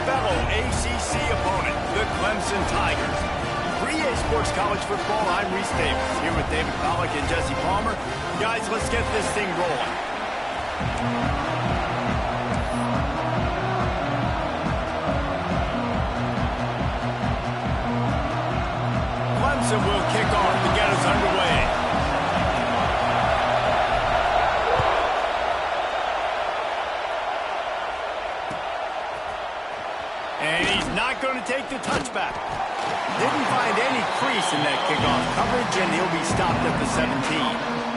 fellow ACC opponent, the Clemson Tigers. For EA Sports College Football, I'm Reese Davis, here with David Pollack and Jesse Palmer. Guys, let's get this thing rolling. Clemson will kick off to get us underway. And he's not going to take the touchback. Didn't find any crease in that kickoff coverage, and he'll be stopped at the 17.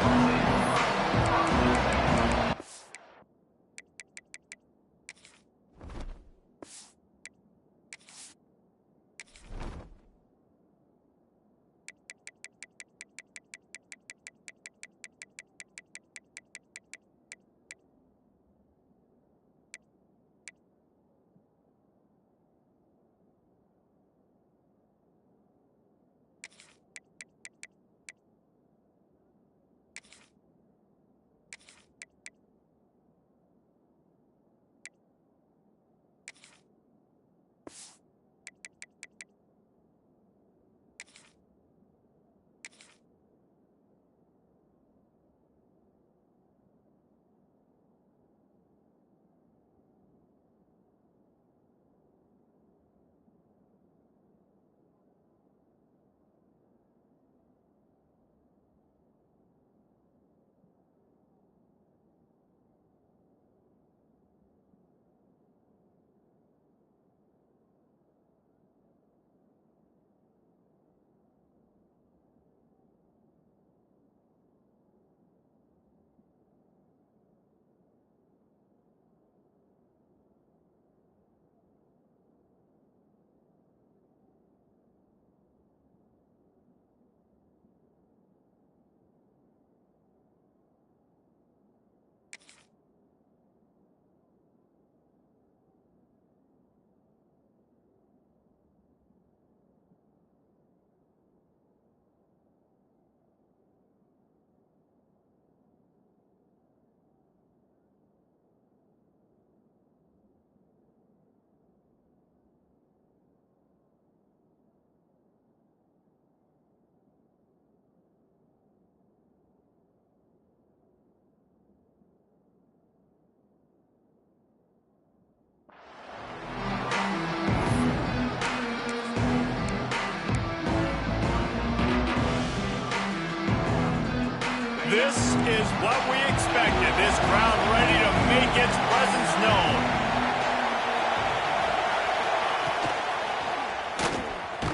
This is what we expected. This crowd ready to make its presence known.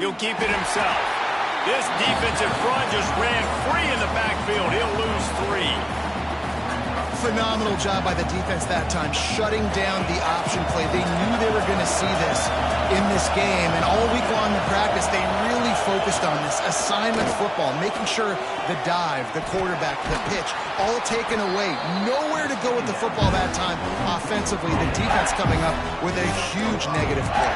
He'll keep it himself. This defensive front just ran free in the backfield. He'll lose 3. Phenomenal job by the defense that time, shutting down the option play. They knew they were going to see this in this game, and all week long in practice, they really focused on this assignment football, making sure the dive, the quarterback, the pitch, all taken away. Nowhere to go with the football that time offensively. The defense coming up with a huge negative play.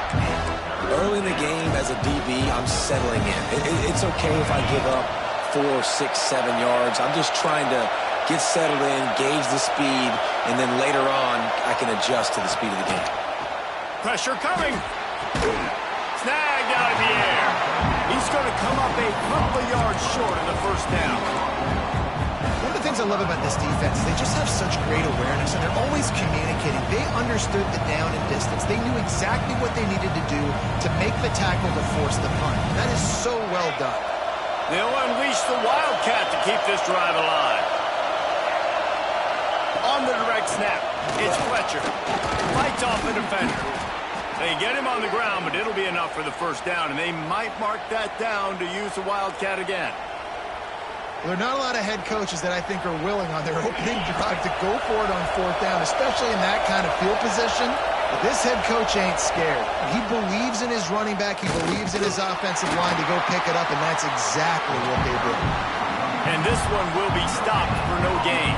Early in the game, as a DB, I'm settling in. It's okay if I give up 4, 6, 7 yards. I'm just trying to get settled in, gauge the speed, and then later on, I can adjust to the speed of the game. Pressure coming. Snagged out of the air. He's going to come up a couple of yards short of the first down. One of the things I love about this defense is they just have such great awareness, and they're always communicating. They understood the down and distance. They knew exactly what they needed to do to make the tackle to force the punt. That is so well done. They'll unleash the Wildcat to keep this drive alive. On the direct snap, it's Fletcher. Fights off the defender. They get him on the ground, but it'll be enough for the first down, and they might mark that down to use the Wildcat again. Well, there are not a lot of head coaches that I think are willing on their opening drive to go for it on 4th down, especially in that kind of field position. But this head coach ain't scared. He believes in his running back. He believes in his offensive line to go pick it up, and that's exactly what they did. And this one will be stopped for no gain.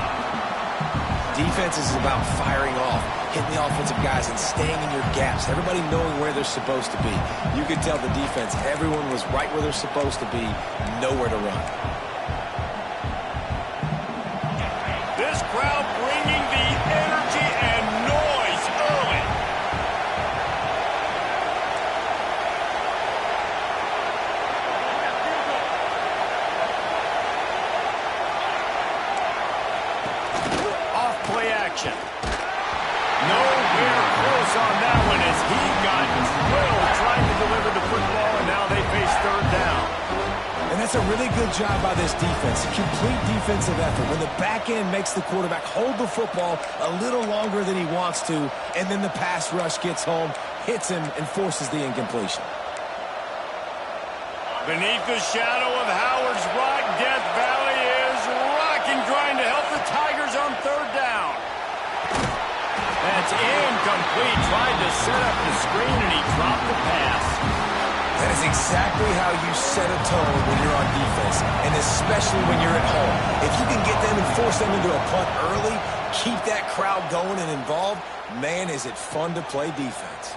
Defense is about firing off, hitting the offensive guys, and staying in your gaps. Everybody knowing where they're supposed to be. You could tell the defense, everyone was right where they're supposed to be, nowhere to run. This crowd bringing the energy and noise early. really good job by this defense. Complete defensive effort. When the back end makes the quarterback hold the football a little longer than he wants to, and then the pass rush gets home, hits him, and forces the incompletion. Beneath the shadow of Howard's rock, Death Valley is rocking, trying to help the Tigers on third down. That's incomplete. Tried to set up the screen, and he dropped the pass. That is exactly how you set a tone when you're on defense, and especially when you're at home. If you can get them and force them into a punt early, keep that crowd going and involved, man, is it fun to play defense.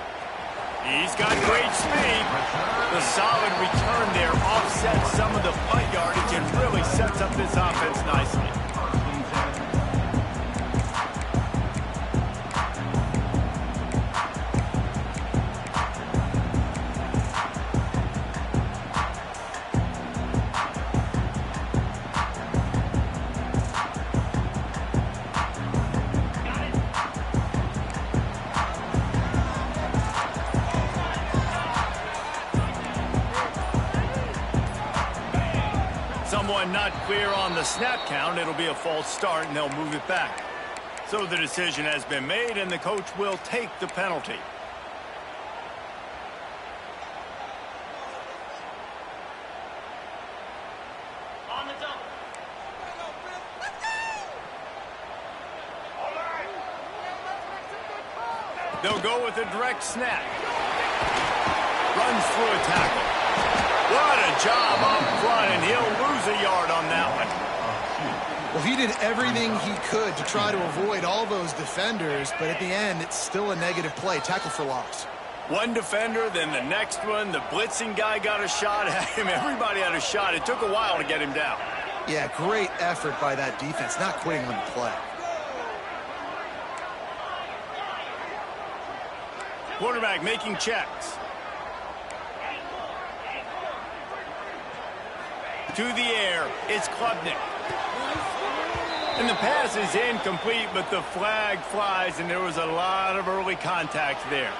He's got great speed. The solid return there offsets some of the punt yardage and really sets up this offense nicely. Someone not clear on the snap count. It'll be a false start, and they'll move it back. So the decision has been made, and the coach will take the penalty. On the double. They'll go with a direct snap. Runs through a tackle. What a job up front, and he'll lose a yard on that one. Well, he did everything he could to try to avoid all those defenders, but at the end, it's still a negative play. Tackle for loss. One defender, then the next one. The blitzing guy got a shot at him. Everybody had a shot. It took a while to get him down. Yeah, great effort by that defense, not quitting on the play. Quarterback making checks. To the air, it's Klubnik. And the pass is incomplete, but the flag flies, and there was a lot of early contact there.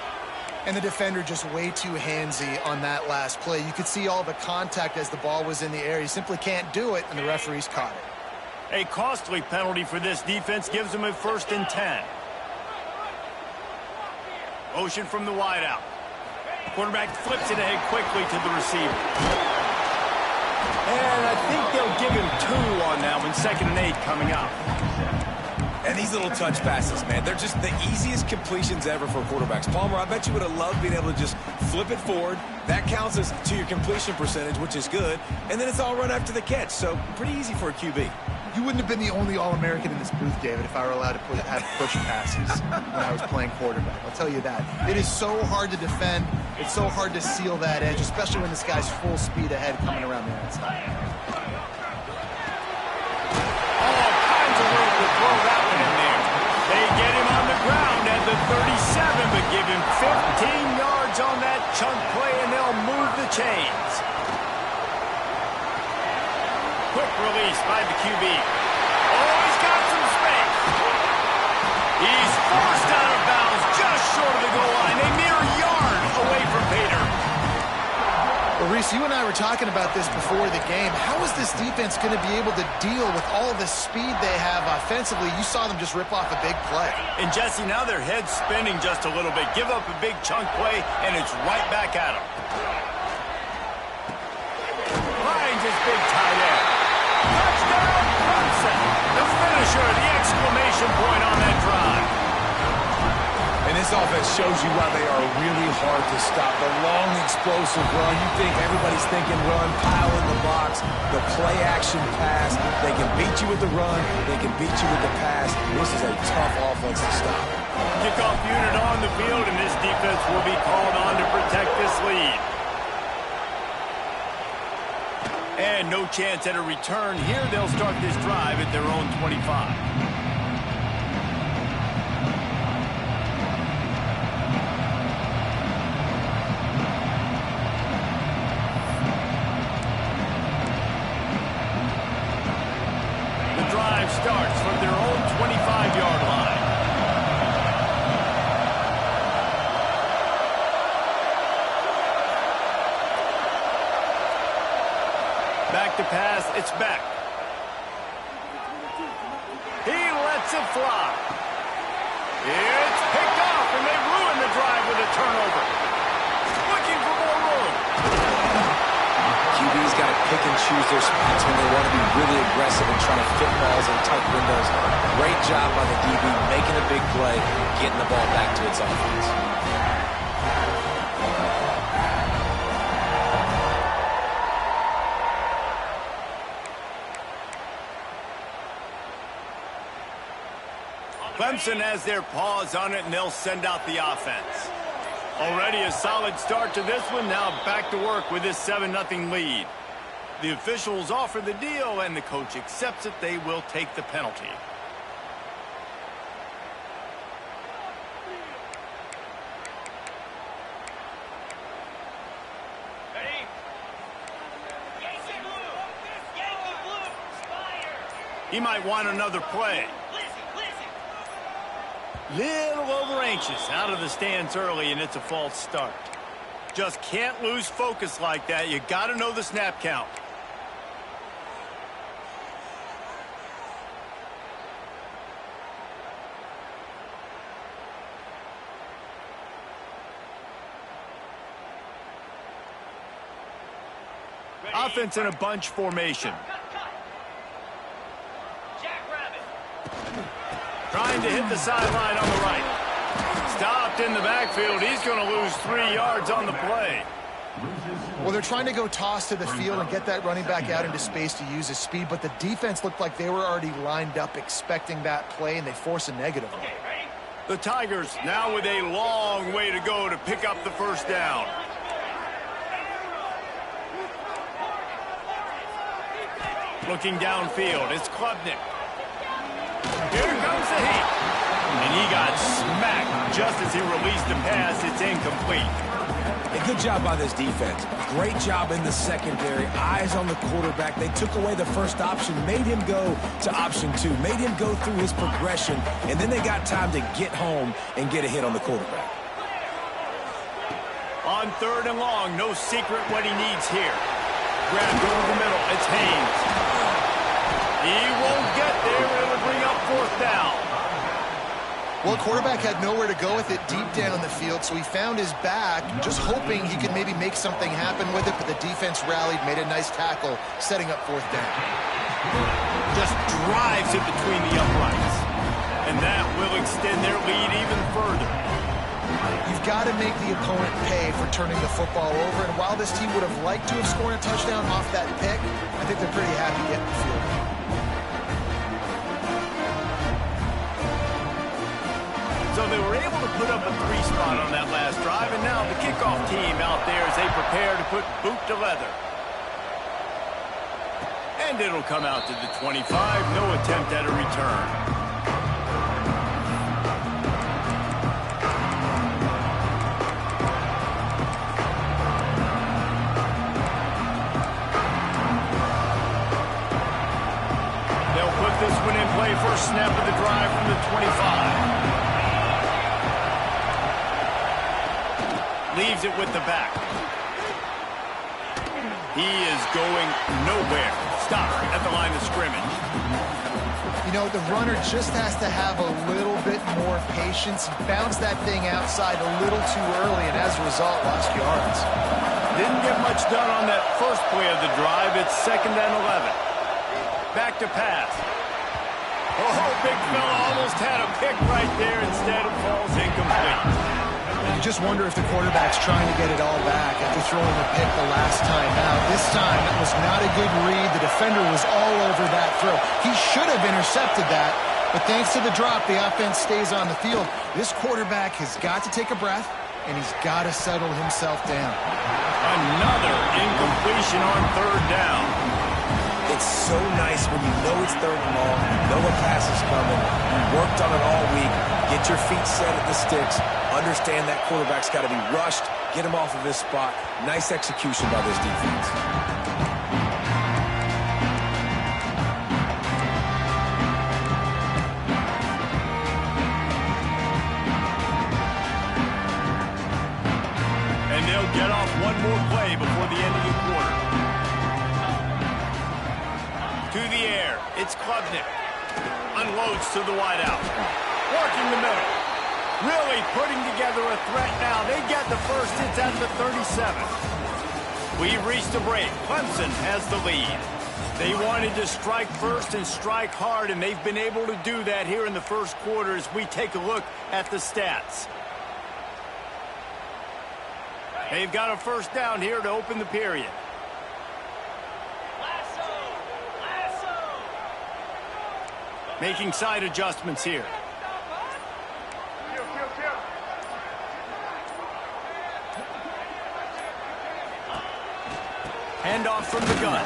And the defender just way too handsy on that last play. You could see all the contact as the ball was in the air. He simply can't do it, and the referees caught it. A costly penalty for this defense gives them a 1st and 10. Motion from the wideout. Quarterback flips it ahead quickly to the receiver. And I think they'll give him 2 on that one. 2nd and 8 coming up. And these little touch passes, man, they're just the easiest completions ever for quarterbacks. Palmer, I bet you would have loved being able to just flip it forward. That counts as to your completion percentage, which is good. And then it's all run after the catch, so pretty easy for a QB. You wouldn't have been the only All-American in this booth, David, if I were allowed to have push passes when I was playing quarterback. I'll tell you that. It is so hard to defend. It's so hard to seal that edge, especially when this guy's full speed ahead coming around the outside. All kinds of room to throw that one in there. They get him on the ground at the 37, but give him 15 yards on that chunk play, and they'll move the chains. Quick release by the QB. Oh, he's got some space. He's forced out of bounds just short of the goal line. A mere yard away from Pater. Well, Reese, you and I were talking about this before the game. How is this defense going to be able to deal with all the speed they have offensively? You saw them just rip off a big play. And, Jesse, now their head's spinning just a little bit. Give up a big chunk play, and it's right back at them. Finds his big tight end. Touchdown, Clemson. The finisher, the exclamation point on that drive. And this offense shows you why they are really hard to stop. The long, explosive run. You think everybody's thinking run, pile in the box. The play-action pass. They can beat you with the run. They can beat you with the pass. This is a tough offense to stop. Kickoff unit on the field, and this defense will be called on to protect this lead. And no chance at a return here. They'll start this drive at their own 25. Starts from their own 25-yard line. Back to pass. It's back. He lets it fly. It's picked off, and they ruin the drive with a turnover. Looking for more room. QB's got to pick and choose their spots when they want to be really aggressive and trying to fit balls in tight windows. Great job by the DB making a big play, getting the ball back to its offense. Clemson has their paws on it, and they'll send out the offense. Already a solid start to this one. Now back to work with this 7-0 lead. The officials offer the deal, and the coach accepts it. They will take the penalty. Ready? Yankee blue! Yankee blue! Fire! He might want another play. Little over anxious, out of the stands early, and it's a false start. Just can't lose focus like that. You got to know the snap count. Ready? Offense in a bunch formation. Cut. Jackrabbit. Trying to hit the sideline on the right. Stopped in the backfield. He's going to lose 3 yards on the play. Well, they're trying to go toss to the field and get that running back out into space to use his speed, but the defense looked like they were already lined up expecting that play, and they force a negative one. Okay, ready? The Tigers now with a long way to go to pick up the first down. Looking downfield, it's Klubnik. Here comes the heat. And he got smacked just as he released the pass. It's incomplete. A good job by this defense. Great job in the secondary. Eyes on the quarterback. They took away the first option, made him go to option 2, made him go through his progression, and then they got time to get home and get a hit on the quarterback. On 3rd and long, no secret what he needs here. Grabbed over the middle. It's Haynes. He won't get there. It'll bring up 4th down. Well, quarterback had nowhere to go with it deep down the field, so he found his back, just hoping he could maybe make something happen with it, but the defense rallied, made a nice tackle, setting up 4th down. Just drives it between the uprights. And that will extend their lead even further. You've got to make the opponent pay for turning the football over, and while this team would have liked to have scored a touchdown off that pick, I think they're pretty happy getting the field goal. So they were able to put up a 3 spot on that last drive, and now the kickoff team out there as they prepare to put boot to leather. And it'll come out to the 25. No attempt at a return. They'll put this one in play. First snap of the drive from the 25. Leaves it with the back. He is going nowhere. Stop at the line of scrimmage. You know, the runner just has to have a little bit more patience. He bounced that thing outside a little too early, and as a result, lost yards. Didn't get much done on that first play of the drive. It's 2nd and 11. Back to pass. Oh, big fella almost had a pick right there. Instead, it falls incomplete. You just wonder if the quarterback's trying to get it all back after throwing a pick the last time out. This time, it was not a good read. The defender was all over that throw. He should have intercepted that, but thanks to the drop, the offense stays on the field. This quarterback has got to take a breath, and he's got to settle himself down. Another incompletion on 3rd down. It's so nice when you know it's 3rd and long, you know a pass is coming, you worked on it all week, get your feet set at the sticks, understand that quarterback's got to be rushed, get him off of his spot. Nice execution by this defense. And they'll get off one more play before the end of the quarter. To the air. It's Klubnik. Unloads to the wideout. Working the middle. Really putting together a threat now. They get the first. It's at the 37. We've reached a break. Clemson has the lead. They wanted to strike first and strike hard, and they've been able to do that here in the first quarter as we take a look at the stats. They've got a first down here to open the period. Making side adjustments here. Handoff from the gun.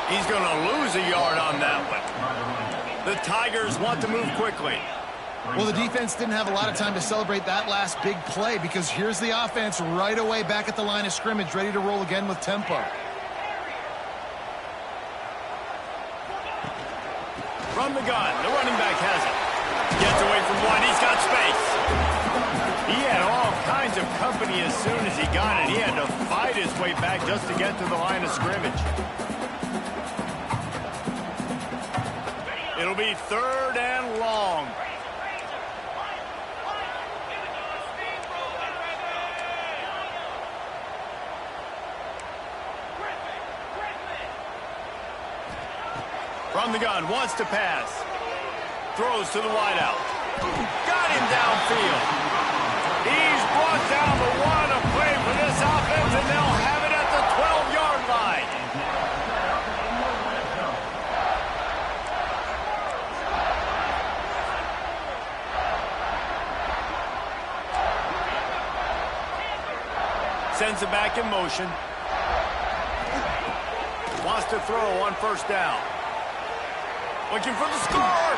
He's going to lose a yard on that one. The Tigers want to move quickly. Well, the defense didn't have a lot of time to celebrate that last big play because here's the offense right away back at the line of scrimmage, ready to roll again with tempo. From the gun, the running back has it. Gets away from one, he's got space. He had all kinds of company as soon as he got it. He had to fight his way back just to get to the line of scrimmage. It'll be 3rd and long. From the gun, wants to pass. Throws to the wideout. Got him downfield. He's brought down the one to play for this offense, and they'll have it at the 12-yard line. Sends it back in motion. Wants to throw on first down. Looking for the score.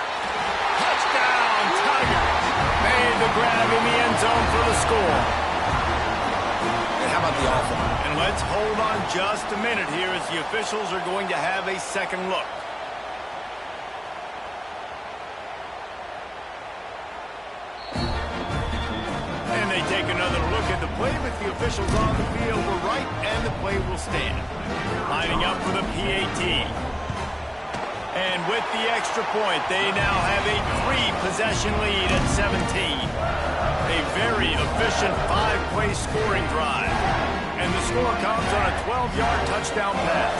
Touchdown, Tigers. Made the grab in the end zone for the score. And how about the offense? And let's hold on just a minute here as the officials are going to have a second look. And they take another look at the play, but the officials on the field were right, and the play will stand. Lining up for the PAT. And with the extra point, they now have a 3-possession lead at 17. A very efficient 5-play scoring drive. And the score comes on a 12-yard touchdown pass.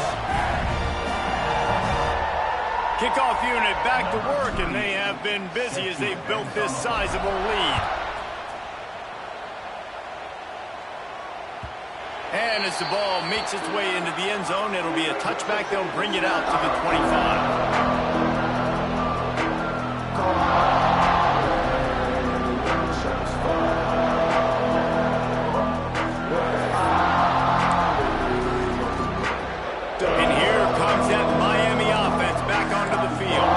Kickoff unit back to work, and they have been busy as they've built this sizable lead. And as the ball makes its way into the end zone, it'll be a touchback. They'll bring it out to the 25. And here comes that Miami offense back onto the field.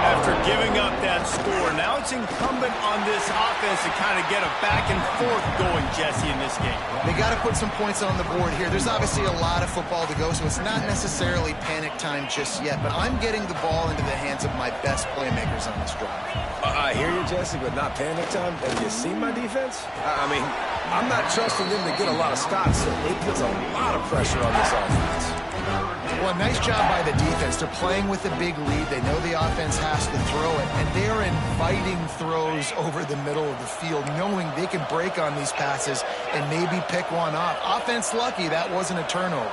After giving up that score, now it's incumbent on this offense to kind of get a back and forth going, Jesse, in this game. They got to put some points on the board here. There's obviously a lot of football to go, so it's not necessarily panic time just yet, but I'm getting the ball into the hands of my best playmakers on this drive. I hear you, Jesse, but not panic time. Have you seen my defense? I mean, I'm not trusting them to get a lot of stops, so it puts a lot of pressure on this offense. Well, nice job by the defense. They're playing with a big lead. They know the offense has to throw it, and they're inviting throws over the middle of the field, knowing they can break on these passes and maybe pick one off. Offense lucky that wasn't a turnover.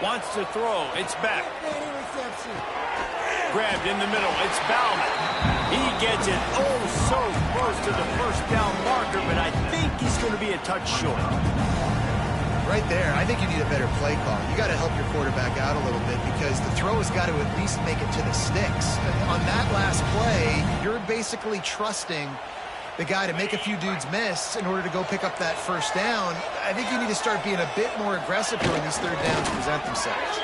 Wants to throw. It's back. Grabbed in the middle. It's Bauman. He gets it so close to the first down marker, but I think he's going to be a touch short. Right there, I think you need a better play call. You got to help your quarterback out a little bit because the throw has got to at least make it to the sticks. On that last play, you're basically trusting the guy to make a few dudes miss in order to go pick up that first down. I think you need to start being a bit more aggressive when these third downs present themselves.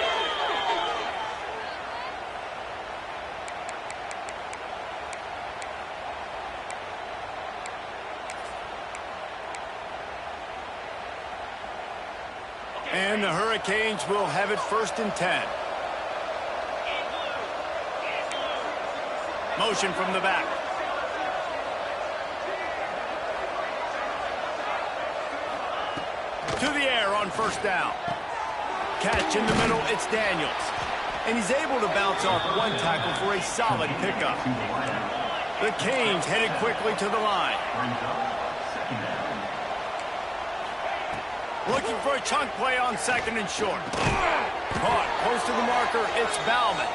And the Hurricanes will have it 1st and 10. Motion from the back. To the air on first down. Catch in the middle, it's Daniels. And he's able to bounce off one tackle for a solid pickup. The Canes headed quickly to the line. Looking for a chunk play on second and short. Caught close to the marker, it's Bauman.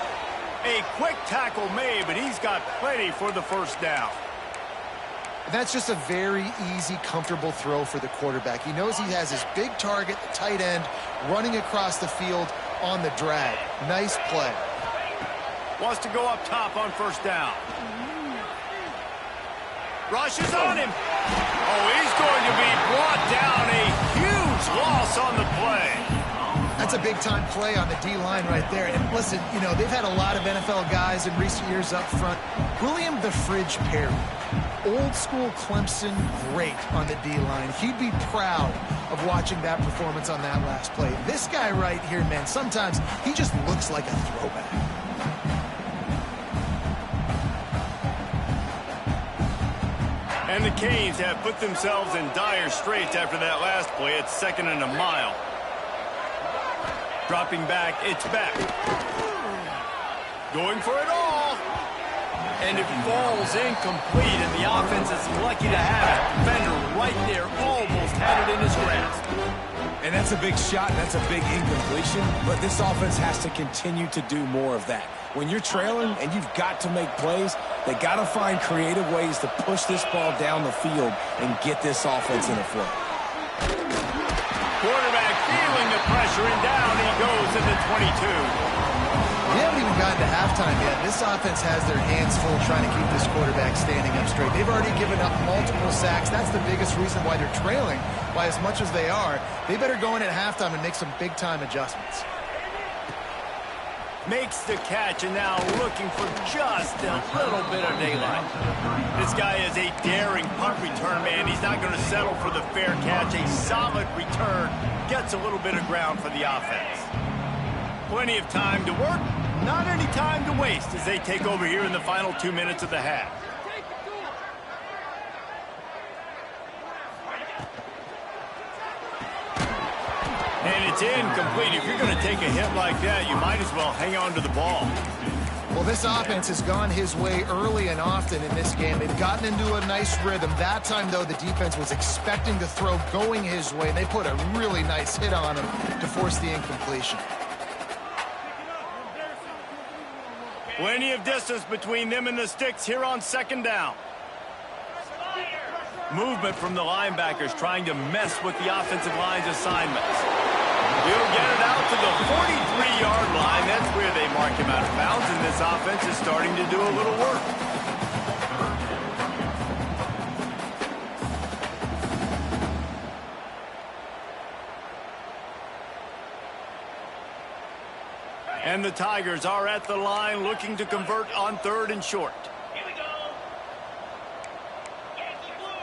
A quick tackle made, but he's got plenty for the first down. That's just a very easy, comfortable throw for the quarterback. He knows he has his big target, the tight end, running across the field on the drag. Nice play. Wants to go up top on first down. Rushes on him. Oh, he's going to be brought down. A huge loss on the play. That's a big-time play on the D-line right there. And listen, you know, they've had a lot of NFL guys in recent years up front. William the Fridge Perry, old-school Clemson great on the D-line. He'd be proud of watching that performance on that last play. This guy right here, man, sometimes he just looks like a throwback. And the Canes have put themselves in dire straits after that last play. It's 2nd and a mile. Dropping back, it's back. Going for it all. And it falls incomplete, and the offense is lucky to have it. Defender right there almost had it in his grasp. And that's a big shot, and that's a big incompletion, but this offense has to continue to do more of that. When you're trailing and you've got to make plays, they got to find creative ways to push this ball down the field and get this offense in a flow. Quarterback feeling the pressure, and down he goes at the 22. We haven't even gotten to halftime yet. This offense has their hands full trying to keep this quarterback standing up straight. They've already given up multiple sacks. That's the biggest reason why they're trailing by as much as they are. They better go in at halftime and make some big-time adjustments. Makes the catch, and now looking for just a little bit of daylight. This guy is a daring punt return man. He's not going to settle for the fair catch. A solid return gets a little bit of ground for the offense. Plenty of time to work, not any time to waste as they take over here in the final 2 minutes of the half. And it's incomplete. If you're going to take a hit like that, you might as well hang on to the ball. Well, this offense has gone his way early and often in this game. They've gotten into a nice rhythm. That time, though, the defense was expecting the throw going his way. They put a really nice hit on him to force the incompletion. Plenty of distance between them and the sticks here on 2nd down. Movement from the linebackers trying to mess with the offensive line's assignments. He'll get it out to the 43-yard line. That's where they mark him out of bounds, and this offense is starting to do a little work. And the Tigers are at the line looking to convert on 3rd and short. Here we go. Yankee blue.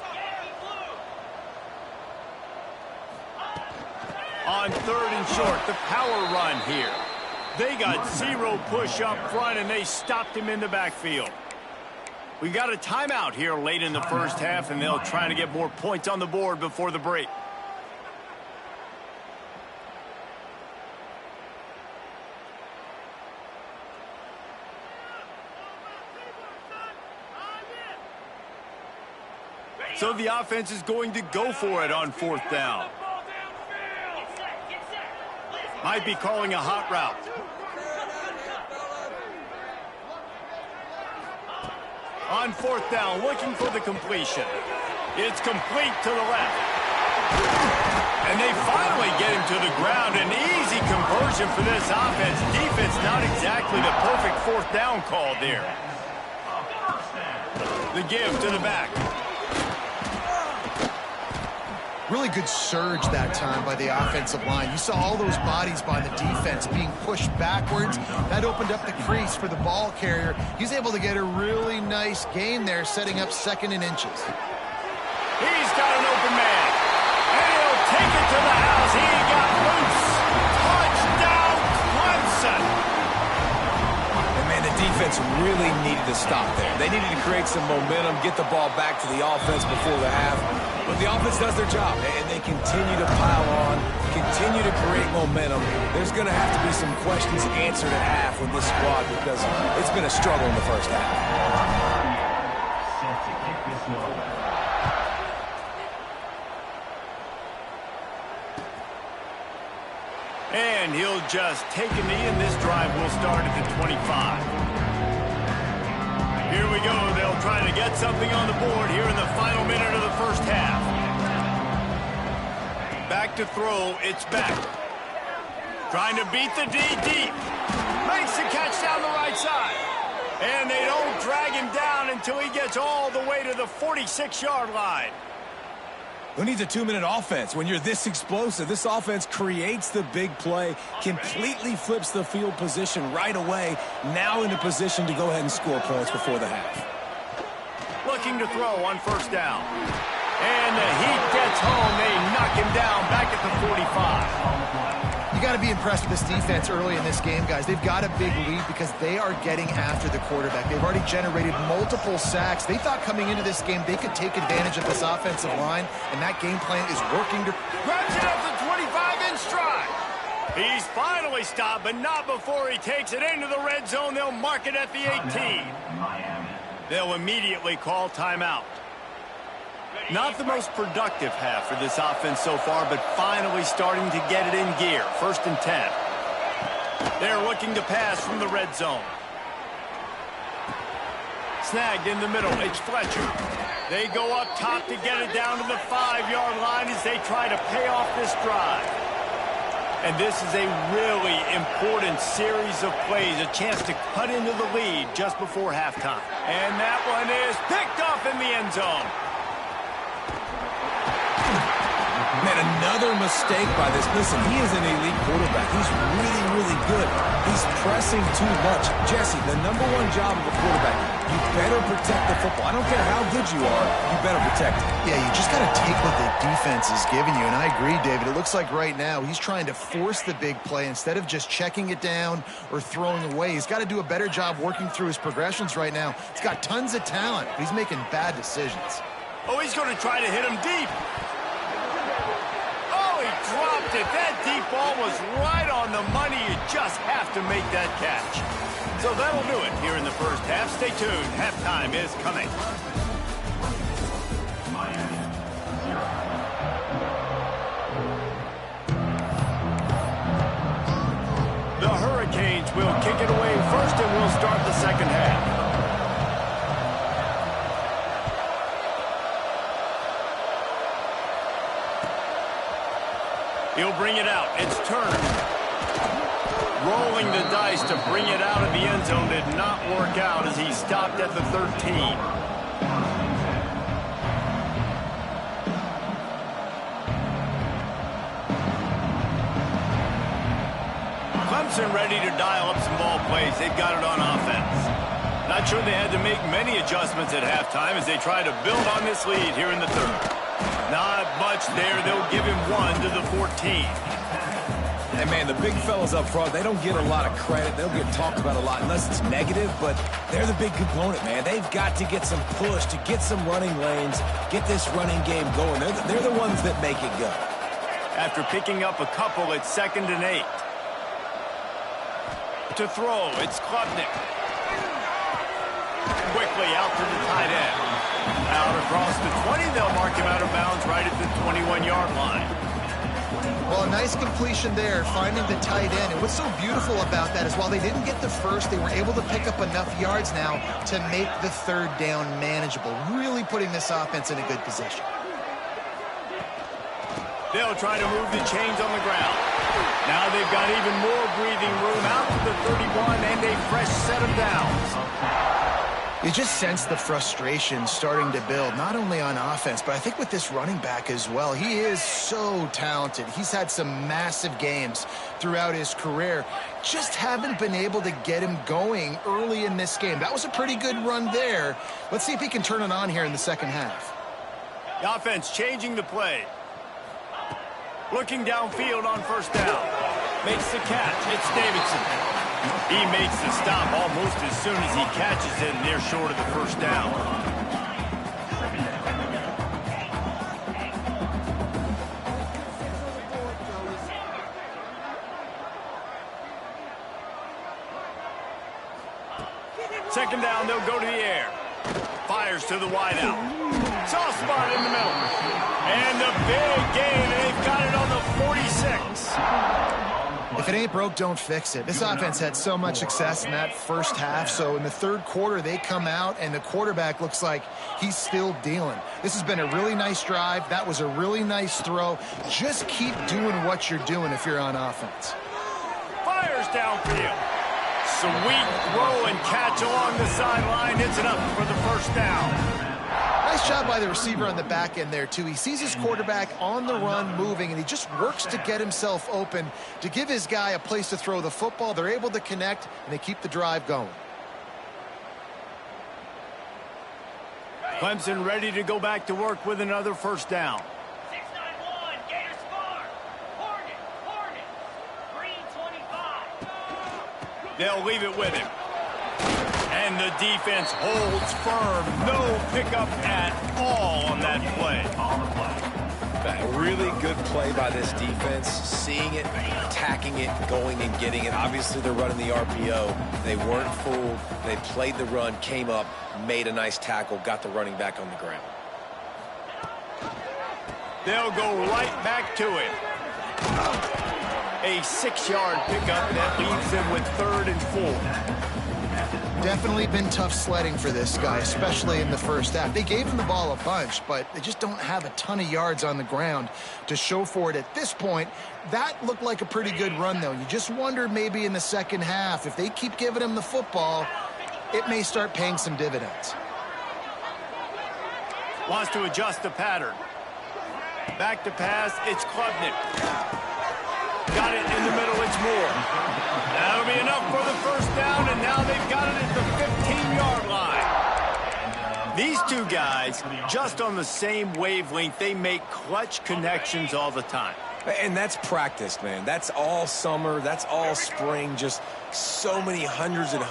Yankee blue. On 3rd and short, the power run here. They got 0 push up front, and they stopped him in the backfield. We got a timeout here late in the first half, and they'll try to get more points on the board before the break. So the offense is going to go for it on 4th down. Might be calling a hot route. On 4th down, looking for the completion. It's complete to the left. And they finally get him to the ground. An easy conversion for this offense. Defense not exactly the perfect 4th down call there. The give to the back. Really good surge that time by the offensive line. You saw all those bodies by the defense being pushed backwards. That opened up the crease for the ball carrier. He's able to get a really nice gain there, setting up 2nd and inches. He's got an open man. And he'll take it to the house. He got loose. Touchdown, Clemson. And man, the defense really needed to stop there. They needed to create some momentum, get the ball back to the offense before the half. But the offense does their job, and they continue to pile on, continue to create momentum. There's going to have to be some questions answered at half with this squad because it's been a struggle in the first half. Set to kick this one. And he'll just take a knee, and this drive will start at the 25. Here we go. They'll try to get something on the board here in the final minute of the first half. Back to throw. It's back. Trying to beat the D deep. Makes the catch down the right side. And they don't drag him down until he gets all the way to the 46-yard line. Who needs a 2-minute offense when you're this explosive? This offense creates the big play, completely flips the field position right away, now in a position to go ahead and score points before the half. Looking to throw on first down. And the heat gets home. They knock him down back at the 45. You got to be impressed with this defense early in this game, guys. They've got a big lead because they are getting after the quarterback. They've already generated multiple sacks. They thought coming into this game they could take advantage of this offensive line, and that game plan is working. Grabs it up the 25 in stride. He's finally stopped, but not before he takes it into the red zone. They'll mark it at the 18. They'll immediately call timeout. Not the most productive half for this offense so far, but finally starting to get it in gear. 1st and 10. They're looking to pass from the red zone. Snagged in the middle. It's Fletcher. They go up top to get it down to the 5-yard line as they try to pay off this drive. And this is a really important series of plays, a chance to cut into the lead just before halftime. And that one is picked off in the end zone. Man, another mistake by this. Listen, he is an elite quarterback. He's really, really good. He's pressing too much. Jesse, the #1 job of a quarterback, you better protect the football. I don't care how good you are, you better protect it. Yeah, you just got to take what the defense is giving you, and I agree, David. It looks like right now he's trying to force the big play instead of just checking it down or throwing away. He's got to do a better job working through his progressions right now. He's got tons of talent, but he's making bad decisions. Oh, he's going to try to hit him deep. Dropped it. That deep ball was right on the money. You just have to make that catch. So that'll do it here in the first half. Stay tuned. Halftime is coming. The Hurricanes will kick it away first, and we'll start the second half. He'll bring it out. It's Turner. Rolling the dice to bring it out of the end zone did not work out as he stopped at the 13. Clemson ready to dial up some ball plays. They've got it on offense. Not sure they had to make many adjustments at halftime as they try to build on this lead here in the third. Not much there. They'll give him 1 to the 14. And, man, the big fellas up front, they don't get a lot of credit. They'll get talked about a lot unless it's negative, but they're the big component, man. They've got to get some push, to get some running lanes, get this running game going. They're the ones that make it go. After picking up a couple, it's 2nd and 8. To throw, it's Klubnik. Quickly out to the tight end. Out across the 20, they'll mark him out of bounds right at the 21-yard line. Well, a nice completion there, finding the tight end. And what's so beautiful about that is while they didn't get the first, they were able to pick up enough yards now to make the 3rd down manageable, really putting this offense in a good position. They'll try to move the chains on the ground. Now they've got even more breathing room out to the 31 and a fresh set of downs. You just sense the frustration starting to build, not only on offense, but I think with this running back as well. He is so talented. He's had some massive games throughout his career. Just haven't been able to get him going early in this game. That was a pretty good run there. Let's see if he can turn it on here in the second half. The offense changing the play. Looking downfield on first down. Makes the catch. It's Davidson. He makes the stop almost as soon as he catches it, and they're short of the first down. second down, they'll go to the air. Fires to the wideout. Soft spot in the middle. And the big gain, and they've got it on the 46. If it ain't broke, don't fix it. This offense had so much success in that first half, so in the third quarter, they come out, and the quarterback looks like he's still dealing. This has been a really nice drive. That was a really nice throw. Just keep doing what you're doing if you're on offense. Fires downfield. Sweet throw and catch along the sideline. Hits it up for the first down. Nice job by the receiver on the back end there, too. He sees his quarterback on the run moving, and he just works to get himself open to give his guy a place to throw the football. They're able to connect, and they keep the drive going. Clemson ready to go back to work with another first down. 691, Gators score. Hornet, green 25. They'll leave it with him. And the defense holds firm. No pickup at all on that play. A really good play by this defense, seeing it, attacking it, going and getting it. Obviously, they're running the RPO. They weren't fooled. They played the run, came up, made a nice tackle, got the running back on the ground. They'll go right back to it. A 6-yard pickup that leaves them with 3rd and 4. Definitely been tough sledding for this guy, especially in the first half. They gave him the ball a bunch, but they just don't have a ton of yards on the ground to show for it at this point. That looked like a pretty good run, though. You just wonder maybe in the second half, if they keep giving him the football, it may start paying some dividends. Wants to adjust the pattern. Back to pass, it's Klubnik. Got it in the middle, it's Moore. That'll be enough for the first down, and now they've got it at the 15-yard line. These two guys, just on the same wavelength, they make clutch connections all the time. And that's practice, man. That's all summer. That's all spring. Just so many hundreds and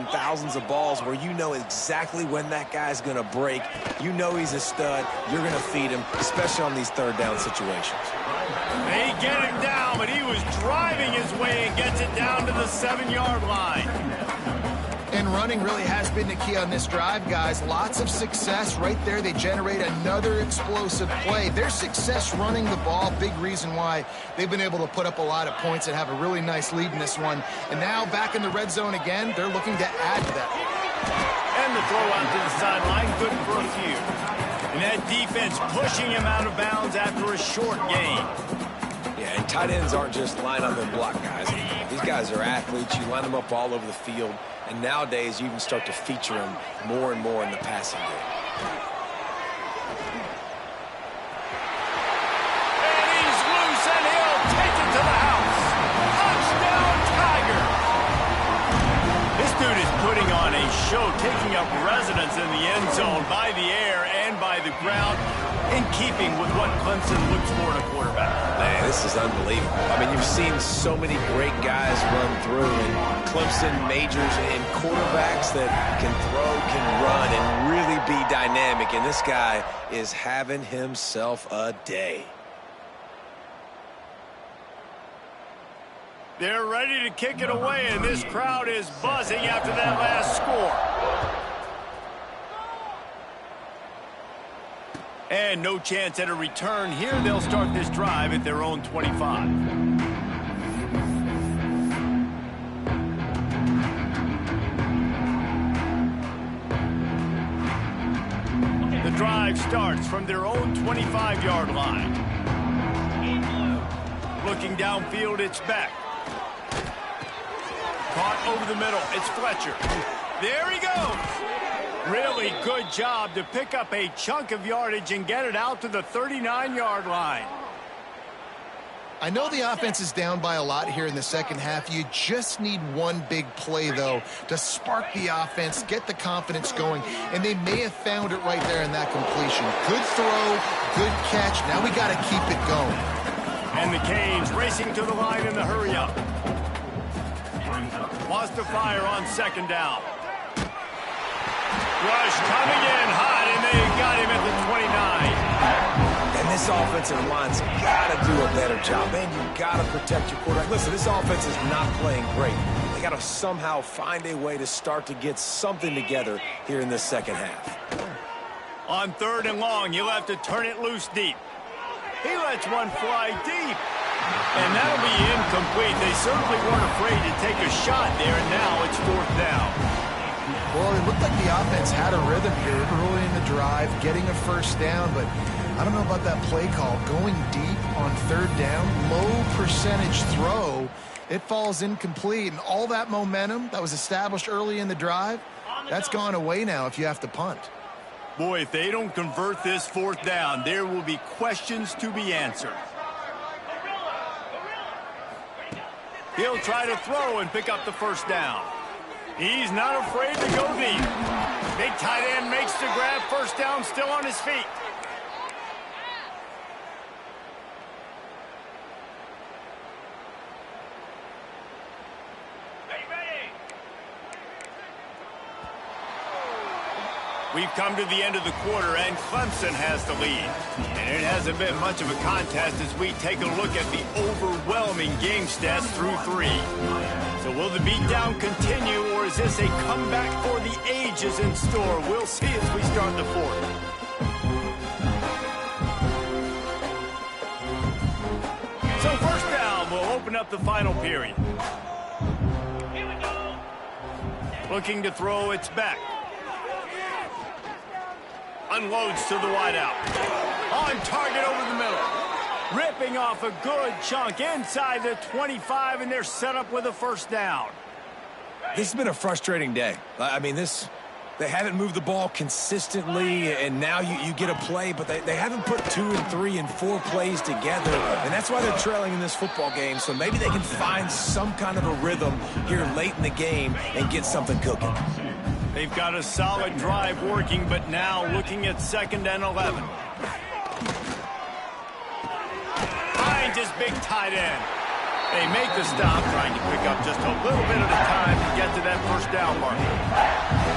thousands of balls where you know exactly when that guy's going to break. You know he's a stud. You're going to feed him, especially on these third down situations. They get him down, but he was driving his way and gets it down to the 7-yard line. And running really has been the key on this drive, guys. Lots of success right there. They generate another explosive play. Their success running the ball, big reason why they've been able to put up a lot of points and have a really nice lead in this one. And now back in the red zone again, they're looking to add to that. And the throw out to the sideline, good for a few. And that defense pushing him out of bounds after a short gain. Yeah, and tight ends aren't just line up and block guys. These guys are athletes. You line them up all over the field. And nowadays, you can start to feature them more and more in the passing game. And he's loose, and he'll take it to the house. Touchdown, Tiger. This dude is putting on a show, taking up residence in the end zone by the air and by the ground, in keeping with what Clemson looks for in a quarterback. Man, this is unbelievable. I mean, you've seen so many great guys run through, and Clemson majors in quarterbacks that can throw, can run, and really be dynamic. And this guy is having himself a day. They're ready to kick it away, and this crowd is buzzing after that last score. And no chance at a return here. They'll start this drive at their own 25. The drive starts from their own 25-yard line. Looking downfield, it's Beck. Caught over the middle, it's Fletcher. There he goes. Really good job to pick up a chunk of yardage and get it out to the 39-yard line. I know the offense is down by a lot here in the second half. You just need one big play, though, to spark the offense, get the confidence going, and they may have found it right there in that completion. Good throw, good catch. Now we got to keep it going. And the Canes racing to the line in the hurry-up. Wants to fire on second down. Rush coming in hot, and they got him at the 29. And this offensive line's got to do a better job. Man, you got to protect your quarterback. Listen, this offense is not playing great. They got to somehow find a way to start to get something together here in this second half. On 3rd and long, you'll have to turn it loose deep. He lets one fly deep. And that'll be incomplete. They certainly weren't afraid to take a shot there, and now it's 4th down. Well, it looked like the offense had a rhythm here early in the drive, getting a 1st down, but I don't know about that play call. Going deep on 3rd down, low percentage throw, it falls incomplete, and all that momentum that was established early in the drive, that's gone away now if you have to punt. Boy, if they don't convert this 4th down, there will be questions to be answered. He'll try to throw and pick up the 1st down. He's not afraid to go deep. Big tight end makes the grab. 1st down, still on his feet. We've come to the end of the quarter, and Clemson has the lead. And it hasn't been much of a contest as we take a look at the overwhelming game stats through 3. So will the beatdown continue, or is this a comeback for the ages in store? We'll see as we start the 4th. So 1st down will open up the final period. Here we go. Looking to throw, it's back. Unloads to the wideout. On target over the middle. Ripping off a good chunk inside the 25, and they're set up with a 1st down. This has been a frustrating day. I mean, they haven't moved the ball consistently, and now you get a play, but they haven't put 2 and 3 and 4 plays together, and that's why they're trailing in this football game. So maybe they can find some kind of a rhythm here late in the game and get something cooking. They've got a solid drive working, but now looking at 2nd and 11. Finds his big tight end. They make the stop, trying to pick up just a little bit at a time to get to that 1st down marker.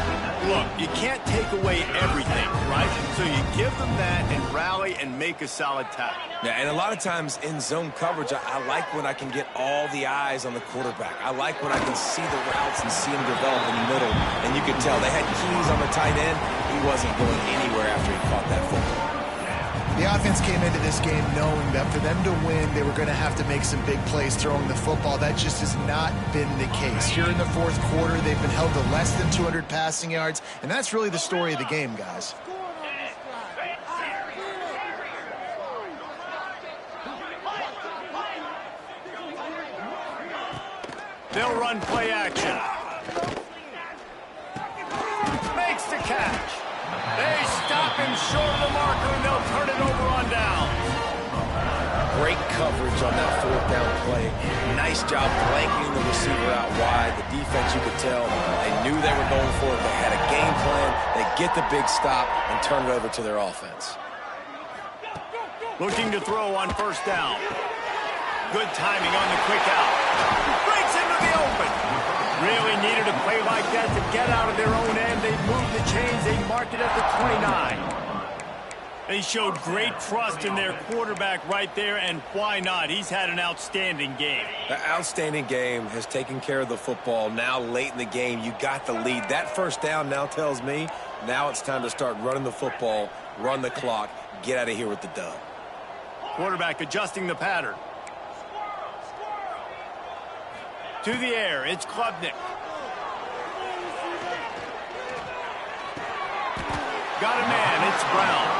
Look, you can't take away everything, right? So you give them that and rally and make a solid tackle. Yeah, and a lot of times in zone coverage, I like when I can get all the eyes on the quarterback. I like when I can see the routes and see him develop in the middle. And you could tell they had keys on the tight end. He wasn't going anywhere after he caught that football. The offense came into this game knowing that for them to win, they were going to have to make some big plays throwing the football. That just has not been the case. Here in the 4th quarter, they've been held to less than 200 passing yards, and that's really the story of the game, guys. They'll run play action. Makes the catch. They stop him short of the marker, and they'll turn it over on down. Great coverage on that 4th down play. Nice job blanketing the receiver out wide. The defense, you could tell, they knew they were going for it. They had a game plan. They get the big stop and turn it over to their offense. Looking to throw on 1st down. Good timing on the quick out. Breaks into the open. Really needed a play like that to get out of their own end. They moved the chains. They marked it at the 29. They showed great trust in their quarterback right there, and why not? He's had an outstanding game. The outstanding game has taken care of the football. Now late in the game, you got the lead. That 1st down now tells me now it's time to start running the football, run the clock, get out of here with the dub. Quarterback adjusting the pattern. To the air, it's Klubnik. Got a man, it's Brown.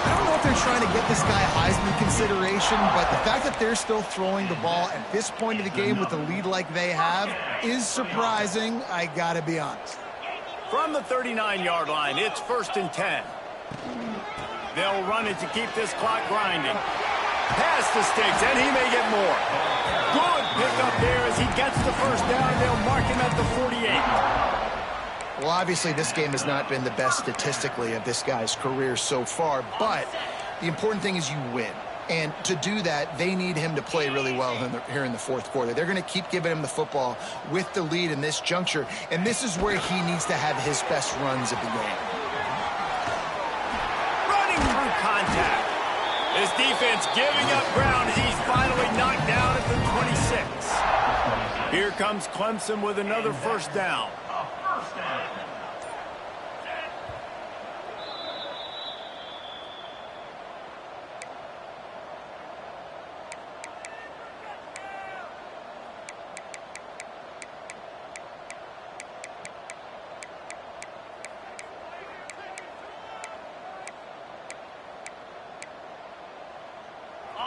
I don't know if they're trying to get this guy Heisman consideration, but the fact that they're still throwing the ball at this point of the game with a lead like they have is surprising, I gotta be honest. From the 39-yard line, it's 1st and 10. They'll run it to keep this clock grinding. Past the sticks, and he may get more. Good pickup there as he gets the 1st down. They'll mark him at the 48. Well, obviously, this game has not been the best statistically of this guy's career so far, but the important thing is you win. And to do that, they need him to play really well here in the 4th quarter. They're going to keep giving him the football with the lead in this juncture, and this is where he needs to have his best runs of the game. Running through contact. This defense giving up ground as he's finally knocked down at the 26. Here comes Clemson with another first down.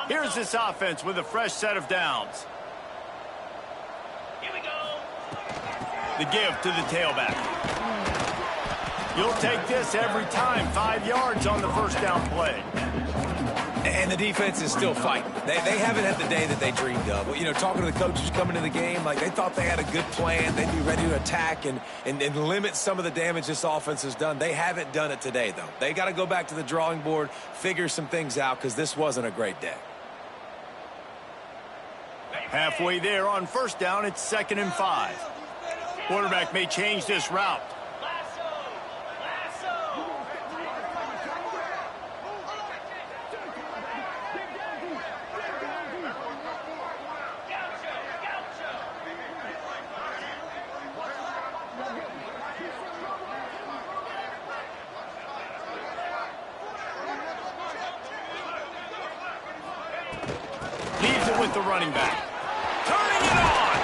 Here's this offense with a fresh set of downs. Here we go. The give to the tailback. You'll take this every time. 5 yards on the first down play. And the defense is still fighting. They haven't had the day that they dreamed of. You know, talking to the coaches coming to the game, like they thought they had a good plan. They'd be ready to attack and limit some of the damage this offense has done. They haven't done it today, though. They got to go back to the drawing board, figure some things out, because this wasn't a great day. Halfway there on first down, it's 2nd and 5. Quarterback may change this route. Leaves it with the running back. Turning it on.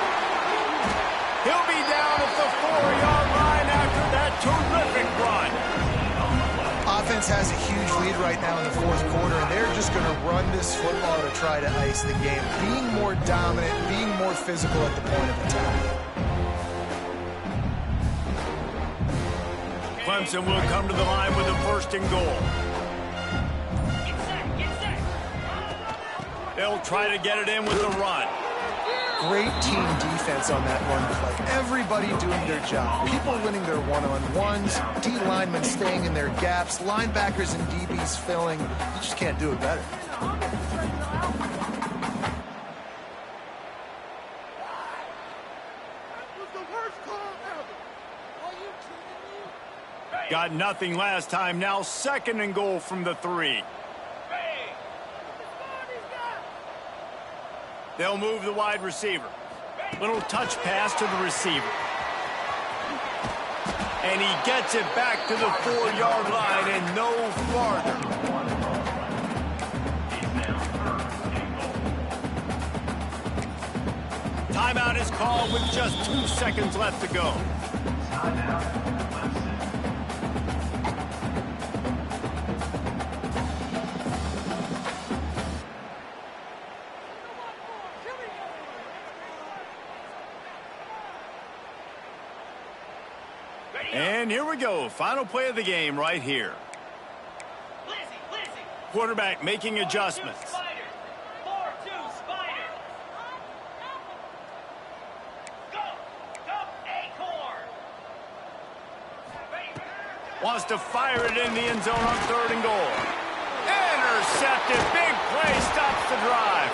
He'll be down at the 4-yard line after that terrific run. Offense has a huge lead right now in the fourth quarter, and they're just going to run this football to try to ice the game. Being more dominant, being more physical at the point of attack. Clemson will come to the line with a 1st and goal. They'll try to get it in with the run. Great team defense on that run play. Everybody doing their job. People winning their one-on-ones, D linemen staying in their gaps, linebackers and DBs filling. You just can't do it better. Got nothing last time. Now 2nd and goal from the 3. They'll move the wide receiver. Little touch pass to the receiver. And he gets it back to the 4-yard line and no farther. Timeout is called with just 2 seconds left to go. And here we go. Final play of the game right here. Quarterback making adjustments. Spider. 4-2 Spider. Go. Go Acorn. Wants to fire it in the end zone on 3rd and goal. Intercepted. Big play stops the drive.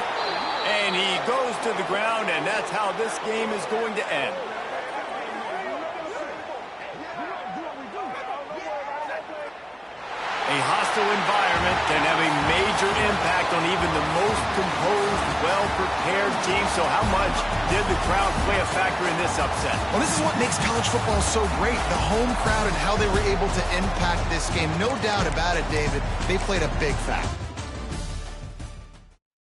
And he goes to the ground, and that's how this game is going to end. A hostile environment can have a major impact on even the most composed, well-prepared team. So how much did the crowd play a factor in this upset? Well, this is what makes college football so great. The home crowd and how they were able to impact this game. No doubt about it, David. They played a big factor.